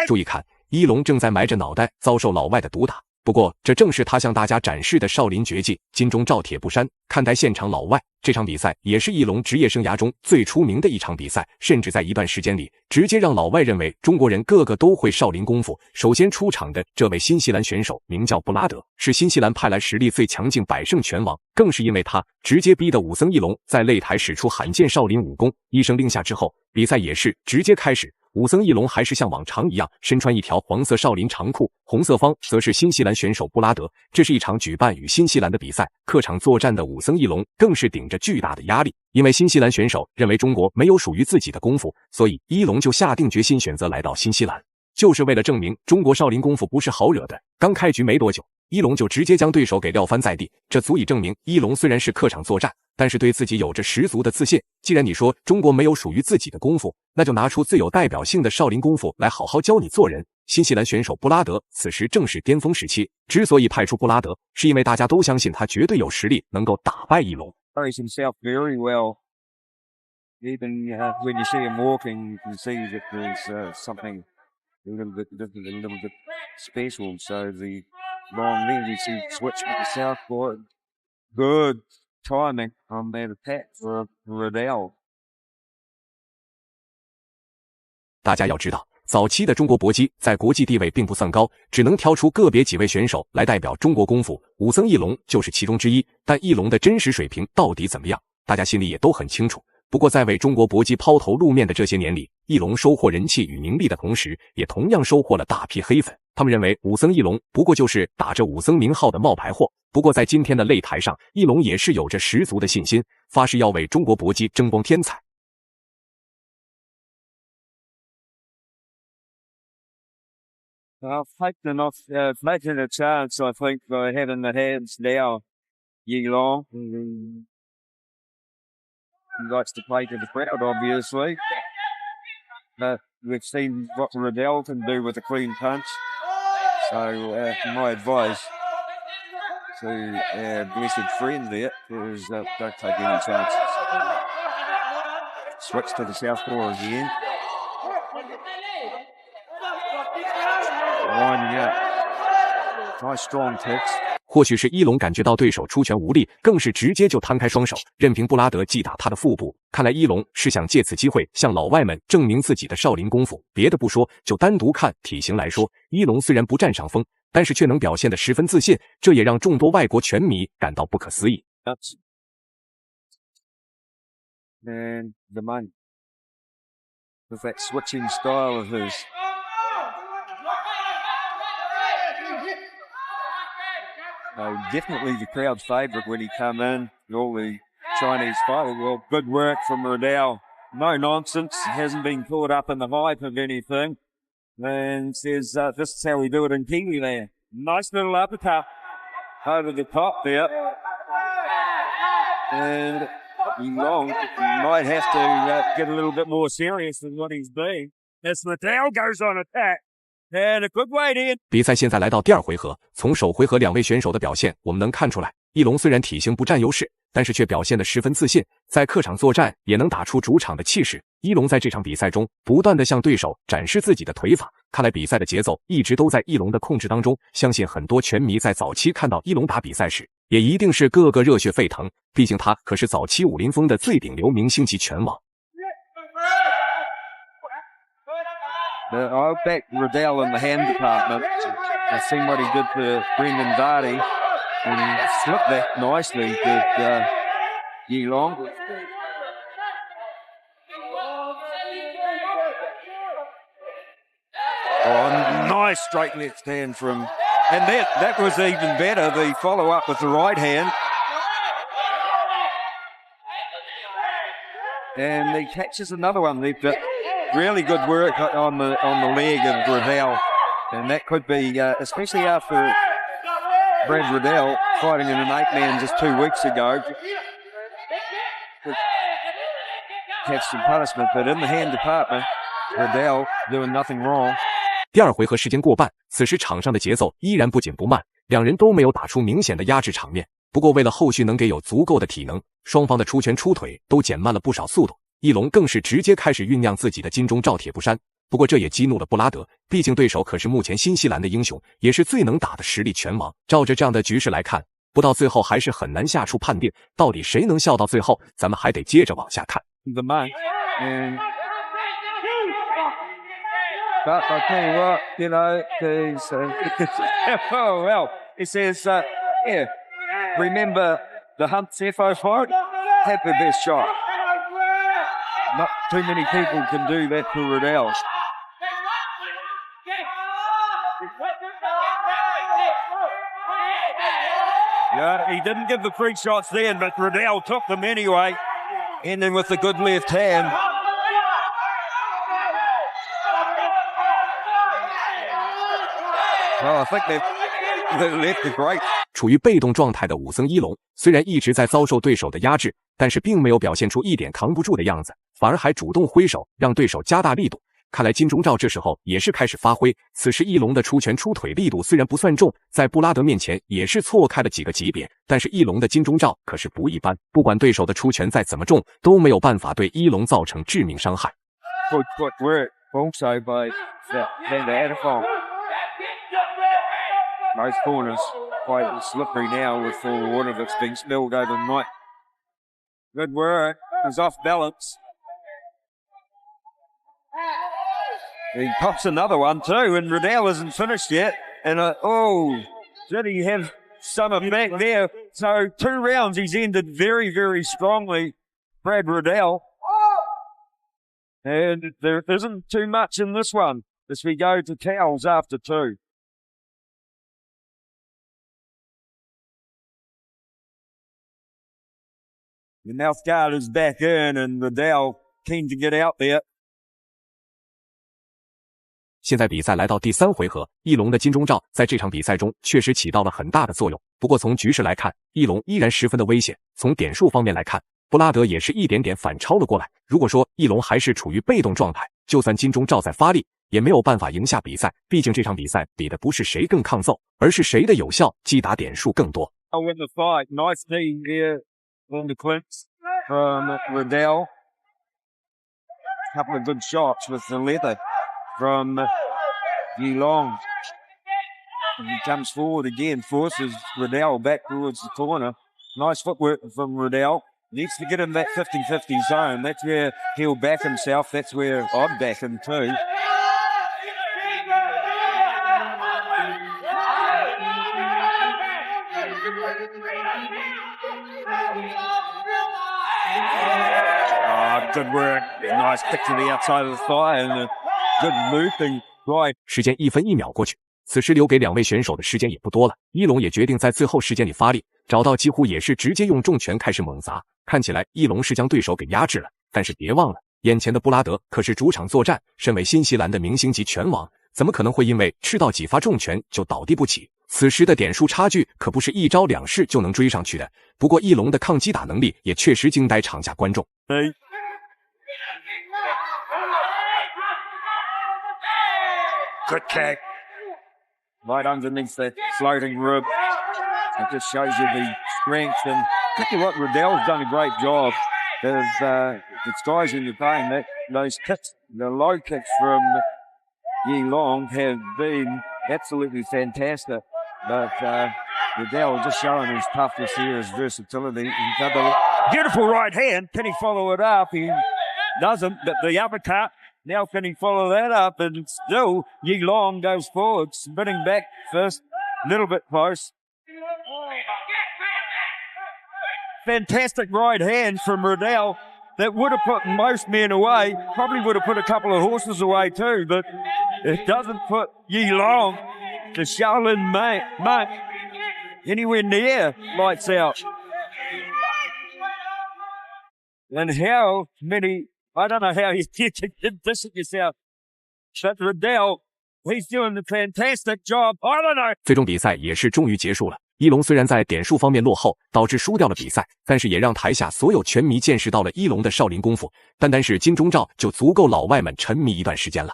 注意看，一龙正在埋着脑袋遭受老外的毒打。不过，这正是他向大家展示的少林绝技，金钟罩铁布衫。看待现场老外，这场比赛也是一龙职业生涯中最出名的一场比赛，甚至在一段时间里，直接让老外认为中国人个个都会少林功夫。首先出场的这位新西兰选手名叫布拉德，是新西兰派来实力最强劲百胜拳王，更是因为他直接逼得武僧一龙在擂台使出罕见少林武功。一声令下之后，比赛也是直接开始。武僧一龙还是像往常一样身穿一条黄色少林长裤，红色方则是新西兰选手布拉德。这是一场举办与新西兰的比赛，客场作战的武僧一龙更是顶着巨大的压力，因为新西兰选手认为中国没有属于自己的功夫，所以一龙就下定决心选择来到新西兰，就是为了证明中国少林功夫不是好惹的。刚开局没多久，一龙就直接将对手给撂翻在地，这足以证明一龙虽然是客场作战，但是对自己有着十足的自信。既然你说中国没有属于自己的功夫，那就拿出最有代表性的少林功夫来好好教你做人。新西兰选手布拉德此时正是巅峰时期，之所以派出布拉德，是因为大家都相信他绝对有实力能够打败一龙。Himself very well. Even when you see him walking, you can see that there's something a little bit different, a little bit special. So the long legs, he switched to the southpaw. Good timing on that attack for Riddell. 大家要知道，早期的中国搏击在国际地位并不算高，只能挑出个别几位选手来代表中国功夫，武僧一龙就是其中之一。但一龙的真实水平到底怎么样，大家心里也都很清楚。不过在为中国搏击抛头露面的这些年里，一龙收获人气与名利的同时，也同样收获了大批黑粉。他们认为武僧一龙不过就是打着武僧名号的冒牌货。不过在今天的擂台上，一龙也是有着十足的信心，发誓要为中国搏击争光添彩。I've taken a chance, I think, by having the hands now, Yilong. He likes to play to the crowd, obviously. We've seen what Riddell can do with a clean punch. So, my advice to our blessed friend there is don't take any chances. Switch to the southpaw again. Winding up. Nice strong kicks. 或许是一龙感觉到对手出拳无力，更是直接就摊开双手，任凭布拉德击打他的腹部。看来一龙是想借此机会向老外们证明自己的少林功夫。别的不说，就单独看体型来说，一龙虽然不占上风，但是却能表现得十分自信，这也让众多外国拳迷感到不可思议。And the money. With that switching style of his. Definitely the crowd's favourite when he come in. All the Chinese fighters. Well, good work from Riddell. No nonsense. Hasn't been caught up in the hype of anything. And says, this is how we do it in Kiwi land. Nice little uppercut over the top there. And Long might have to get a little bit more serious than what he's been. As Riddell goes on attack.And a good way in. 比赛现在来到第二回合，从首回合两位选手的表现，我们能看出来，一龙虽然体型不占优势，但是却表现得十分自信，在客场作战也能打出主场的气势。一龙在这场比赛中不断地向对手展示自己的腿法，看来比赛的节奏一直都在一龙的控制当中。相信很多拳迷在早期看到一龙打比赛时，也一定是个个热血沸腾，毕竟他可是早期武林风的最顶流明星级拳王。I'll back Riddell in the hand department. I've seen what he did to Brendan Vardy, and he flipped that nicely with Yilong. Oh, nice straight left hand from, and that was even better. The follow up with the right hand, and he catches another one left. Really good work on the leg of Riddell, and that could be, especially after Brad Riddell fighting in an 8-man just 2 weeks ago, could have some punishment. But in the hand department, Riddell doing nothing wrong. 第二回合时间过半，此时场上的节奏依然不紧不慢，两人都没有打出明显的压制场面。不过为了后续能给有足够的体能，双方的出拳出腿都减慢了不少速度。翼龙更是直接开始酝酿自己的金钟罩铁布衫。不过这也激怒了布拉德，毕竟对手可是目前新西兰的英雄，也是最能打的实力拳王。照着这样的局势来看，不到最后还是很难下出判定，到底谁能笑到最后，咱们还得接着往下看。The man, and but I tell you what, you know, there's oh well, it says, yeah, remember the Hunt Cepho fight? Had the best shot. Not too many people can do that to Riddell. Yeah, he didn't give the free shots then, but Riddell took them anyway. And then with a good left hand. Well, I think they left the great. 处于被动状态的武僧一龙，虽然一直在遭受对手的压制，但是并没有表现出一点扛不住的样子，反而还主动挥手让对手加大力度。看来金钟罩这时候也是开始发挥。此时一龙的出拳出腿力度虽然不算重，在布拉德面前也是错开了几个级别，但是一龙的金钟罩可是不一般，不管对手的出拳再怎么重，都没有办法对一龙造成致命伤害。Good footwork also by Vander Adefong. Both corners quite slippery now with all the water that's been spilled overnight. Good work. He's off balance. He pops another one too, and Riddell isn't finished yet. And did he have some back there? So 2 rounds he's ended very, very strongly, Brad Riddell. And there isn't too much in this one as we go to towels after 2. The mouth guard is back in, and Riddell keen to get out there. 现在比赛来到第3回合，翼龙的金钟罩在这场比赛中确实起到了很大的作用。不过从局势来看，翼龙依然十分的危险。从点数方面来看，布拉德也是一点点反超了过来。如果说翼龙还是处于被动状态，就算金钟罩在发力，也没有办法赢下比赛。毕竟这场比赛比的不是谁更抗揍，而是谁的有效击打点数更多。In the fight, nice knee there on the clinch from Riddell. Couple of good shots with the leather from Yi Long. And he comes forward again, forces Riddell back towards the corner. Nice footwork from Riddell. Needs to get in that 50-50 zone. That's where he'll back himself. That's where I'd back him too. Good work. Nice kick to the outside of the thigh and a good looping right. 时间1分1秒过去，此时留给2位选手的时间也不多了。一龙也决定在最后时间里发力，找到几乎也是直接用重拳开始猛砸。看起来一龙是将对手给压制了，但是别忘了，眼前的布拉德可是主场作战，身为新西兰的明星级拳王，怎么可能会因为吃到几发重拳就倒地不起？此时的点数差距可不是一招2式就能追上去的。不过一龙的抗击打能力也确实惊呆场下观众。Good kick. Right underneath that floating rib. It just shows you the strength. And I tell you what, Riddell's done a great job of disguising the pain. Those kicks, the low kicks from Yi Long have been absolutely fantastic. But Riddell just showing his toughness here, his versatility. Beautiful right hand. Can he follow it up? He doesn't, but the uppercut. Now can he follow that up? And still, Yi Long goes forward, spinning back first, little bit close. Fantastic right hand from Riddell. That would have put most men away. Probably would have put a couple of horses away too, but it doesn't put Yi Long, the Shaolin monk, anywhere near lights out. And how many... I don't know how you can distance yourself. But Riddell, he's doing a fantastic job. I don't know. 最终比赛也是终于结束了。一龙虽然在点数方面落后，导致输掉了比赛，但是也让台下所有拳迷见识到了一龙的少林功夫。单单是金钟罩就足够老外们沉迷一段时间了。